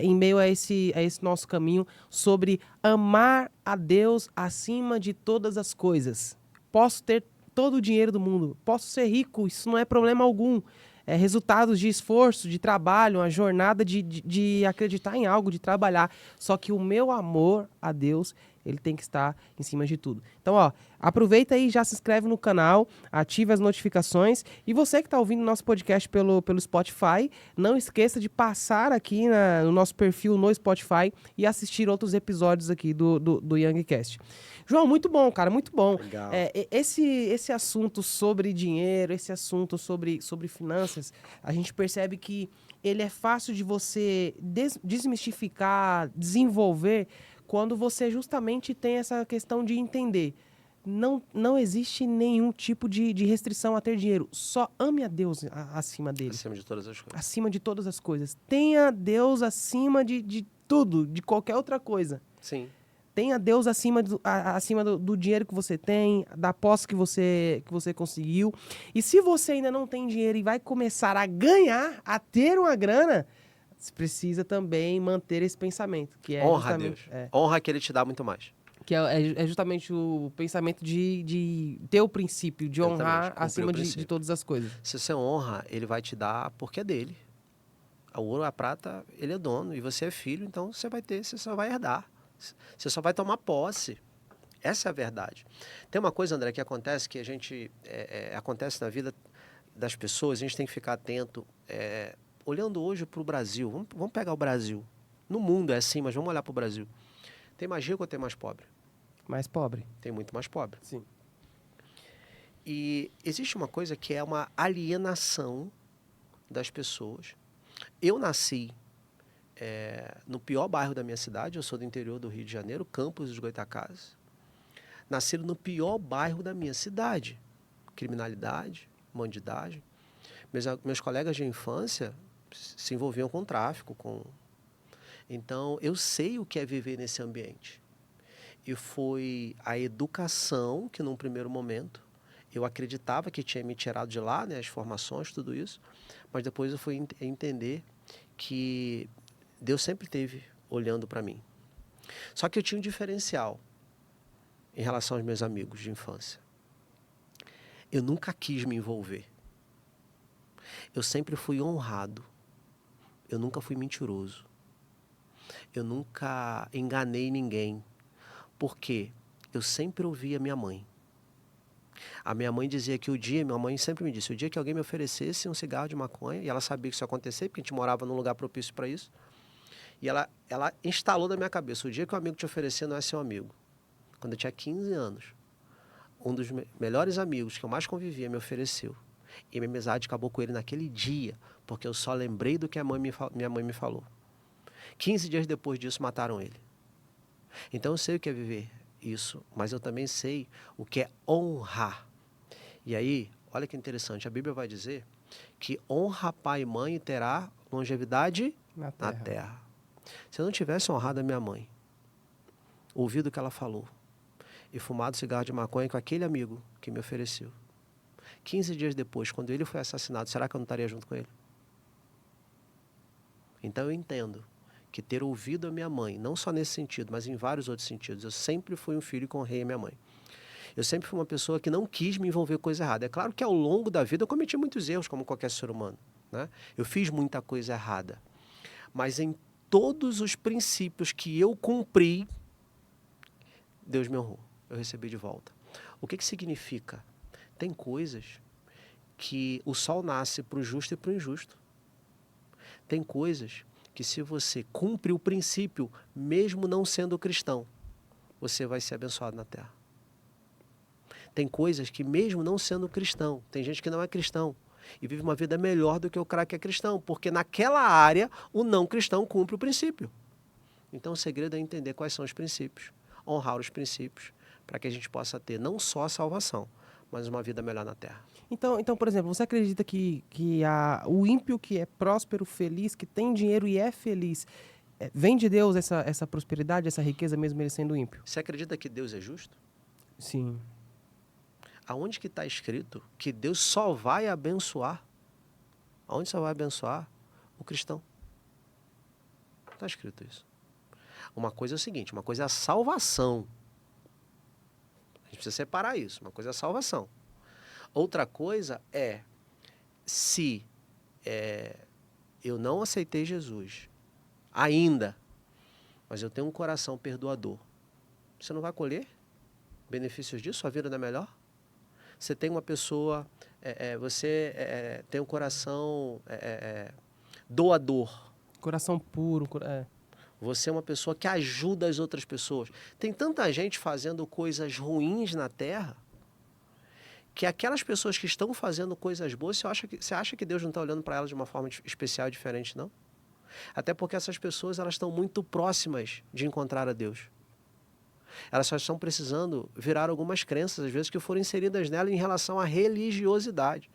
em meio a esse nosso caminho sobre amar a Deus acima de todas as coisas. Posso ter todo o dinheiro do mundo, posso ser rico, isso não é problema algum. É resultados de esforço, de trabalho, uma jornada de acreditar em algo, de trabalhar. Só que o meu amor a Deus, ele tem que estar em cima de tudo. Então, ó, aproveita aí, já se inscreve no canal, ative as notificações. E você que está ouvindo nosso podcast pelo Spotify, não esqueça de passar aqui no nosso perfil no Spotify e assistir outros episódios aqui do Youngcast. João, muito bom, cara, muito bom. Legal. Esse assunto sobre dinheiro, esse assunto sobre finanças, a gente percebe que ele é fácil de você desmistificar, desenvolver, quando você justamente tem essa questão de entender. Não existe nenhum tipo de restrição a ter dinheiro. Só ame a Deus acima dele. Acima de todas as coisas. Acima de todas as coisas. Tenha Deus acima de tudo, de qualquer outra coisa. Sim. Tenha Deus acima do dinheiro que você tem, da posse que você conseguiu. E se você ainda não tem dinheiro e vai começar a ganhar, a ter uma grana, você precisa também manter esse pensamento. Que é Honra a Deus. Honra que Ele te dá muito mais. Que é justamente o pensamento de ter o princípio, de honrar acima de todas as coisas. Se você honra, Ele vai te dar porque é dele. O ouro, a prata, Ele é dono. E você é filho, então você vai ter, você só vai herdar. Você só vai tomar posse. Essa é a verdade. Tem uma coisa, André, que acontece, que a gente acontece na vida das pessoas, a gente tem que ficar atento. Olhando hoje para o Brasil, vamos pegar o Brasil. No mundo é assim, mas vamos olhar para o Brasil. Tem mais rico ou tem mais pobre? Mais pobre. Tem muito mais pobre. Sim. E existe uma coisa que é uma alienação das pessoas. Eu nasci no pior bairro da minha cidade, eu sou do interior do Rio de Janeiro, Campos dos Goytacazes. Nasci no pior bairro da minha cidade. Criminalidade, bandidagem. Meus colegas de infância se envolviam com tráfico. Então, eu sei o que é viver nesse ambiente. E foi a educação que, num primeiro momento, eu acreditava que tinha me tirado de lá, né, as formações, tudo isso, mas depois eu fui entender que Deus sempre esteve olhando para mim. Só que eu tinha um diferencial em relação aos meus amigos de infância. Eu nunca quis me envolver. Eu sempre fui honrado. Eu nunca fui mentiroso. Eu nunca enganei ninguém. Porque eu sempre ouvia minha mãe. A minha mãe dizia que minha mãe sempre me disse, o dia que alguém me oferecesse um cigarro de maconha, e ela sabia que isso ia acontecer, porque a gente morava num lugar propício para isso, e ela instalou na minha cabeça, o dia que o amigo te oferecer não é seu amigo. Quando eu tinha 15 anos, um dos melhores amigos que eu mais convivia me ofereceu. E minha amizade acabou com ele naquele dia, porque eu só lembrei do que minha mãe me falou. 15 dias depois disso, mataram ele. Então eu sei o que é viver isso, mas eu também sei o que é honrar. E aí, olha que interessante, a Bíblia vai dizer que honra pai e mãe e terá longevidade na terra. Se eu não tivesse honrado a minha mãe, ouvido o que ela falou, e fumado cigarro de maconha com aquele amigo que me ofereceu, 15 dias depois, quando ele foi assassinado, será que eu não estaria junto com ele? Então eu entendo que ter ouvido a minha mãe, não só nesse sentido, mas em vários outros sentidos. Eu sempre fui um filho que honrei a minha mãe. Eu sempre fui uma pessoa que não quis me envolver com coisa errada. É claro que ao longo da vida eu cometi muitos erros, como qualquer ser humano, né? Eu fiz muita coisa errada. Mas em todos os princípios que eu cumpri, Deus me honrou. Eu recebi de volta. O que significa? Tem coisas que o sol nasce para o justo e para o injusto. Tem coisas que se você cumpre o princípio, mesmo não sendo cristão, você vai ser abençoado na terra. Tem coisas que mesmo não sendo cristão, tem gente que não é cristão e vive uma vida melhor do que o cara que é cristão, porque naquela área o não cristão cumpre o princípio. Então o segredo é entender quais são os princípios, honrar os princípios, para que a gente possa ter não só a salvação, mas uma vida melhor na terra. Então, por exemplo, você acredita que o ímpio que é próspero, feliz, que tem dinheiro e é feliz, vem de Deus essa prosperidade, essa riqueza, mesmo ele sendo ímpio? Você acredita que Deus é justo? Sim. Aonde que está escrito que Deus só vai abençoar? Aonde só vai abençoar? O cristão. Está escrito isso. Uma coisa é o seguinte, uma coisa é a salvação. A gente precisa separar isso. Uma coisa é a salvação. Outra coisa é, se eu não aceitei Jesus ainda, mas eu tenho um coração perdoador, você não vai colher benefícios disso? Sua vida não é melhor? Você tem uma pessoa, você tem um coração doador. Coração puro. Você é uma pessoa que ajuda as outras pessoas. Tem tanta gente fazendo coisas ruins na Terra, que aquelas pessoas que estão fazendo coisas boas, você acha que Deus não está olhando para elas de uma forma especial e diferente, não? Até porque essas pessoas elas estão muito próximas de encontrar a Deus. Elas só estão precisando virar algumas crenças, às vezes, que foram inseridas nela em relação à religiosidade.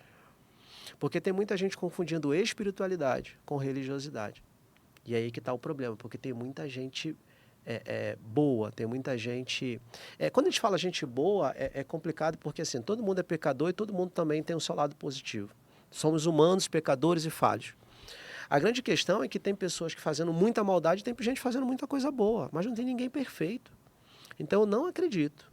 Porque tem muita gente confundindo espiritualidade com religiosidade. E aí que está o problema, porque tem muita gente boa, tem muita gente... quando a gente fala gente boa, é complicado porque assim, todo mundo é pecador e todo mundo também tem o seu lado positivo. Somos humanos, pecadores e falhos. A grande questão é que tem pessoas que fazendo muita maldade e tem gente fazendo muita coisa boa, mas não tem ninguém perfeito. Então eu não acredito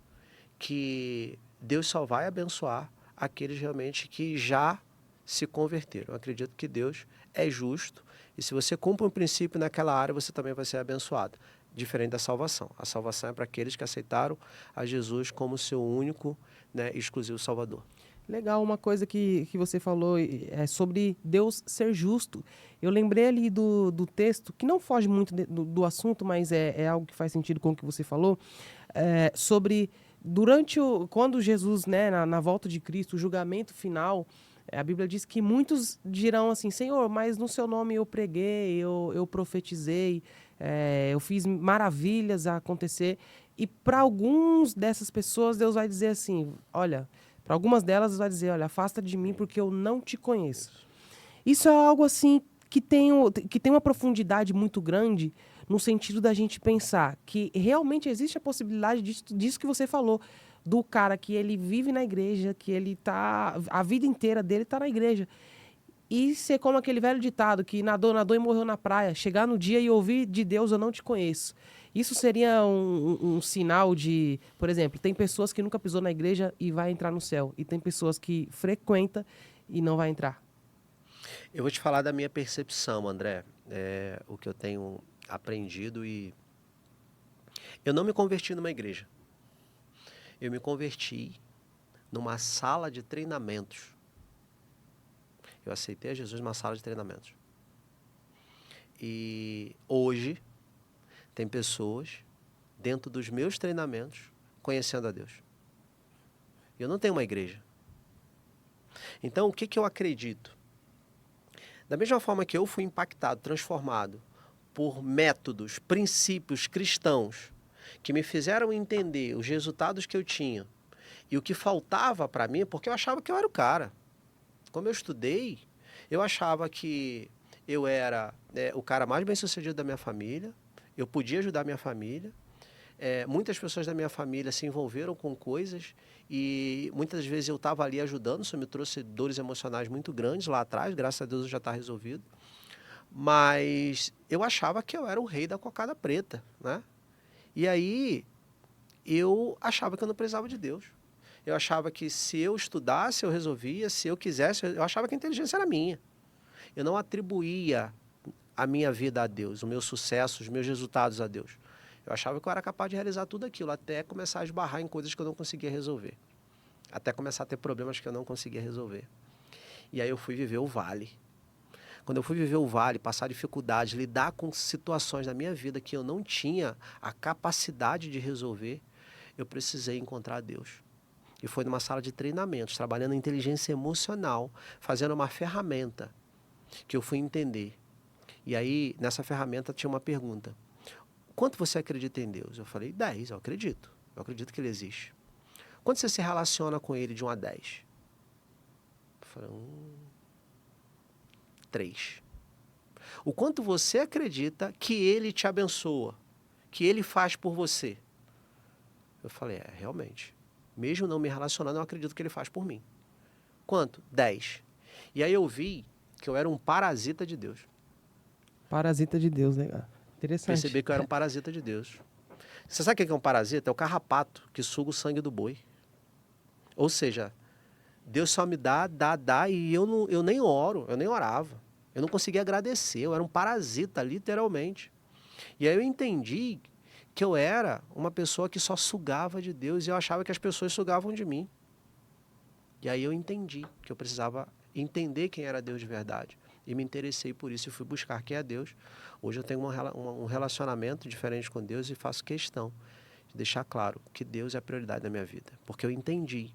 que Deus só vai abençoar aqueles realmente que já se converteram. Eu acredito que Deus é justo e se você cumpre um princípio naquela área, você também vai ser abençoado. Diferente da salvação. A salvação é para aqueles que aceitaram a Jesus como seu único, né, exclusivo Salvador. Legal, uma coisa que você falou é sobre Deus ser justo. Eu lembrei ali do texto, que não foge muito do assunto, mas é algo que faz sentido com o que você falou, sobre quando Jesus, né, na volta de Cristo, o julgamento final, a Bíblia diz que muitos dirão assim, Senhor, mas no seu nome eu preguei, eu profetizei, eu fiz maravilhas a acontecer. E para alguns dessas pessoas, Deus vai dizer assim, olha... Para algumas delas, vai dizer, olha, afasta de mim porque eu não te conheço. Isso é algo assim que tem uma profundidade muito grande no sentido da gente pensar que realmente existe a possibilidade disso que você falou, do cara que ele vive na igreja, que ele tá, a vida inteira dele está na igreja. E ser como aquele velho ditado que nadou e morreu na praia, chegar no dia e ouvir de Deus, eu não te conheço. Isso seria um sinal de, por exemplo, tem pessoas que nunca pisou na igreja e vai entrar no céu. E tem pessoas que frequenta e não vai entrar. Eu vou te falar da minha percepção, André. O que eu tenho aprendido e... Eu não me converti numa igreja. Eu me converti numa sala de treinamentos. Eu aceitei a Jesus numa sala de treinamentos. E hoje tem pessoas dentro dos meus treinamentos conhecendo a Deus. Eu não tenho uma igreja. Então, o que eu acredito? Da mesma forma que eu fui impactado, transformado por métodos, princípios cristãos que me fizeram entender os resultados que eu tinha e o que faltava para mim, porque eu achava que eu era o cara. Como eu estudei, eu achava que eu era o cara mais bem-sucedido da minha família, eu podia ajudar a minha família. Muitas pessoas da minha família se envolveram com coisas e muitas vezes eu estava ali ajudando, isso me trouxe dores emocionais muito grandes lá atrás, graças a Deus já está resolvido. Mas eu achava que eu era o rei da cocada preta, né? E aí eu achava que eu não precisava de Deus. Eu achava que se eu estudasse, eu resolvia, se eu quisesse, eu achava que a inteligência era minha. Eu não atribuía a minha vida a Deus, o meu sucesso, os meus resultados a Deus. Eu achava que eu era capaz de realizar tudo aquilo, até começar a esbarrar em coisas que eu não conseguia resolver. Até começar a ter problemas que eu não conseguia resolver. E aí eu fui viver o vale. Quando eu fui viver o vale, passar dificuldades, lidar com situações da minha vida que eu não tinha a capacidade de resolver, eu precisei encontrar Deus. E foi numa sala de treinamentos, trabalhando em inteligência emocional, fazendo uma ferramenta que eu fui entender. E aí, nessa ferramenta, tinha uma pergunta. Quanto você acredita em Deus? Eu falei, 10, eu acredito. Eu acredito que ele existe. Quanto você se relaciona com ele de 1 a 10? Eu falei, 3. O quanto você acredita que ele te abençoa, que ele faz por você? Eu falei, realmente. Mesmo não me relacionando, eu acredito que ele faz por mim. Quanto? 10. E aí eu vi que eu era um parasita de Deus. Parasita de Deus, né? Interessante. Percebi que eu era um parasita de Deus. Você sabe o que é um parasita? É o carrapato que suga o sangue do boi. Ou seja, Deus só me dá, e eu nem oro, eu nem orava. Eu não conseguia agradecer, eu era um parasita, literalmente. E aí eu entendi que eu era uma pessoa que só sugava de Deus e eu achava que as pessoas sugavam de mim. E aí eu entendi que eu precisava entender quem era Deus de verdade. E me interessei por isso e fui buscar quem é Deus. Hoje eu tenho um relacionamento diferente com Deus e faço questão de deixar claro que Deus é a prioridade da minha vida. Porque eu entendi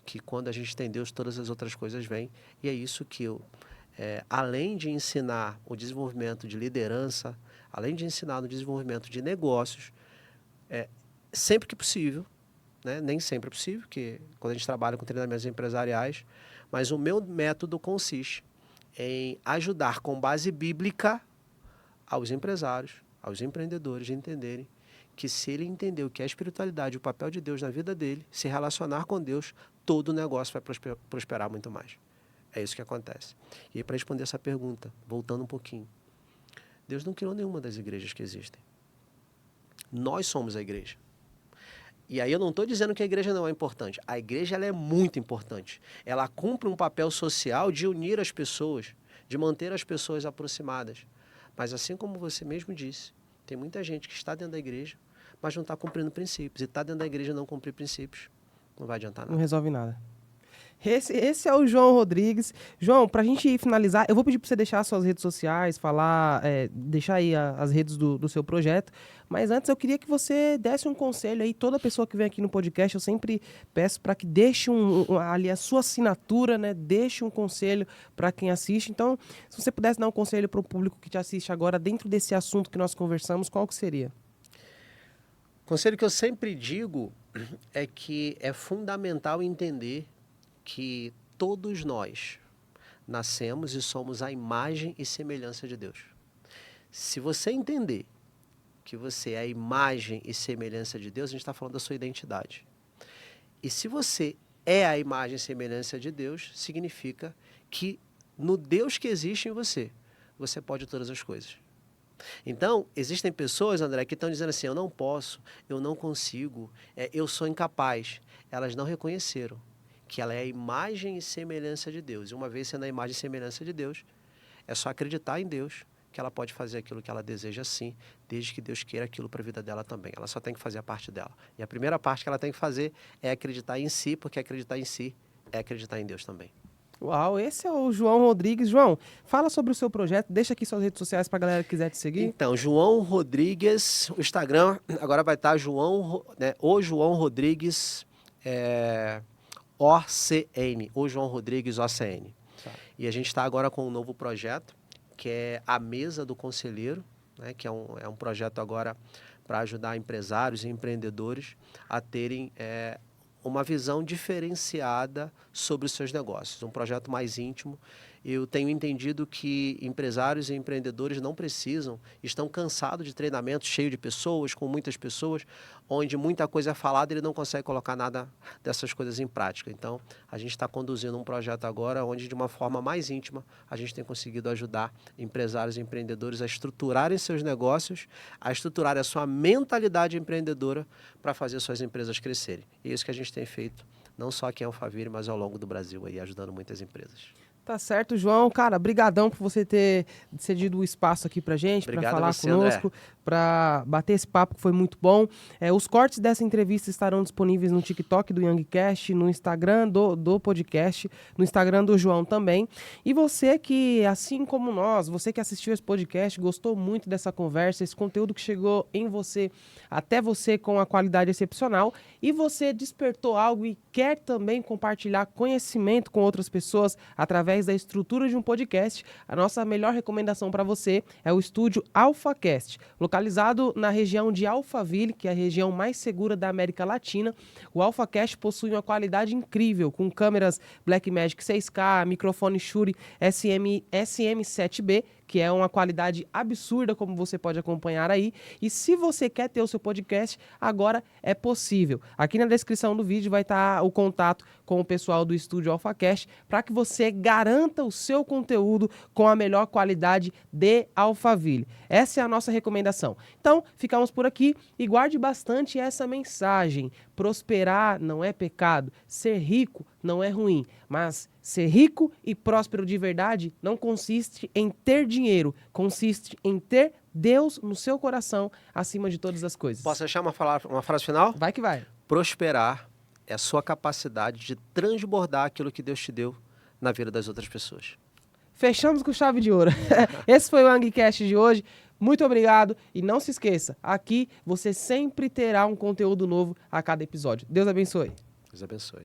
que quando a gente tem Deus, todas as outras coisas vêm. E é isso que eu, além de ensinar o desenvolvimento de liderança, além de ensinar no desenvolvimento de negócios, sempre que possível, né? Nem sempre é possível, porque quando a gente trabalha com treinamentos empresariais, mas o meu método consiste em ajudar com base bíblica aos empresários, aos empreendedores a entenderem que se ele entender o que é a espiritualidade, o papel de Deus na vida dele, se relacionar com Deus, todo o negócio vai prosperar muito mais. É isso que acontece. E aí, para responder essa pergunta, voltando um pouquinho, Deus não criou nenhuma das igrejas que existem. Nós somos a igreja. E aí eu não estou dizendo que a igreja não é importante. A igreja ela é muito importante. Ela cumpre um papel social de unir as pessoas, de manter as pessoas aproximadas. Mas assim como você mesmo disse, tem muita gente que está dentro da igreja, mas não está cumprindo princípios. E está dentro da igreja e não cumprir princípios, não vai adiantar nada. Não resolve nada. Esse é o João Rodrigues. João, pra gente finalizar, eu vou pedir pra você deixar suas redes sociais, falar, deixar aí as redes do seu projeto. Mas antes eu queria que você desse um conselho aí. Toda pessoa que vem aqui no podcast, eu sempre peço para que deixe ali a sua assinatura, né? Deixe um conselho para quem assiste. Então, se você pudesse dar um conselho para o público que te assiste agora, dentro desse assunto que nós conversamos, qual que seria? O conselho que eu sempre digo é que é fundamental entender que todos nós nascemos e somos a imagem e semelhança de Deus. Se você entender que você é a imagem e semelhança de Deus, a gente está falando da sua identidade. E se você é a imagem e semelhança de Deus, significa que no Deus que existe em você, você pode todas as coisas. Então, existem pessoas, André, que estão dizendo assim, eu não posso, eu não consigo, eu sou incapaz. Elas não reconheceram que ela é a imagem e semelhança de Deus. E uma vez sendo a imagem e semelhança de Deus, é só acreditar em Deus que ela pode fazer aquilo que ela deseja sim, desde que Deus queira aquilo para a vida dela também. Ela só tem que fazer a parte dela. E a primeira parte que ela tem que fazer é acreditar em si, porque acreditar em si é acreditar em Deus também. Uau, esse é o João Rodrigues. João, fala sobre o seu projeto, deixa aqui suas redes sociais para a galera que quiser te seguir. Então, João Rodrigues, o Instagram agora vai estar o João Rodrigues OCN, o João Rodrigues OCN. Tá. E a gente está agora com um novo projeto, que é a Mesa do Conselheiro, né, que é um projeto agora para ajudar empresários e empreendedores a terem uma visão diferenciada sobre os seus negócios. Um projeto mais íntimo Eu tenho entendido que empresários e empreendedores não precisam, estão cansados de treinamento cheio de pessoas, com muitas pessoas, onde muita coisa é falada e ele não consegue colocar nada dessas coisas em prática. Então, a gente está conduzindo um projeto agora onde, de uma forma mais íntima, a gente tem conseguido ajudar empresários e empreendedores a estruturarem seus negócios, a estruturarem a sua mentalidade empreendedora para fazer suas empresas crescerem. E é isso que a gente tem feito, não só aqui em Alphaville, mas ao longo do Brasil, aí, ajudando muitas empresas. Tá certo, João. Cara, brigadão por você ter cedido o espaço aqui pra gente, para falar conosco, para bater esse papo que foi muito bom. Os cortes dessa entrevista estarão disponíveis no TikTok do Youngcast, no Instagram do podcast, no Instagram do João também. E você que, assim como nós, você que assistiu esse podcast, gostou muito dessa conversa, esse conteúdo que chegou em você, até você com a qualidade excepcional, e você despertou algo e quer também compartilhar conhecimento com outras pessoas através da estrutura de um podcast, a nossa melhor recomendação para você é o estúdio AlphaCast, localizado na região de Alphaville, que é a região mais segura da América Latina. O AlphaCast possui uma qualidade incrível, com câmeras Blackmagic 6K, microfone Shure SM7B, que é uma qualidade absurda, como você pode acompanhar aí. E se você quer ter o seu podcast, agora é possível. Aqui na descrição do vídeo vai estar o contato com o pessoal do estúdio AlphaCast para que você garanta o seu conteúdo com a melhor qualidade de Alphaville. Essa é a nossa recomendação. Então, ficamos por aqui e guarde bastante essa mensagem. Prosperar não é pecado, ser rico não é ruim, mas ser rico e próspero de verdade não consiste em ter dinheiro, consiste em ter Deus no seu coração acima de todas as coisas. Posso deixar uma frase final? Vai que vai. Prosperar é a sua capacidade de transbordar aquilo que Deus te deu na vida das outras pessoas. Fechamos com chave de ouro. Esse foi o Youngcast de hoje. Muito obrigado e não se esqueça, aqui você sempre terá um conteúdo novo a cada episódio. Deus abençoe. Deus abençoe.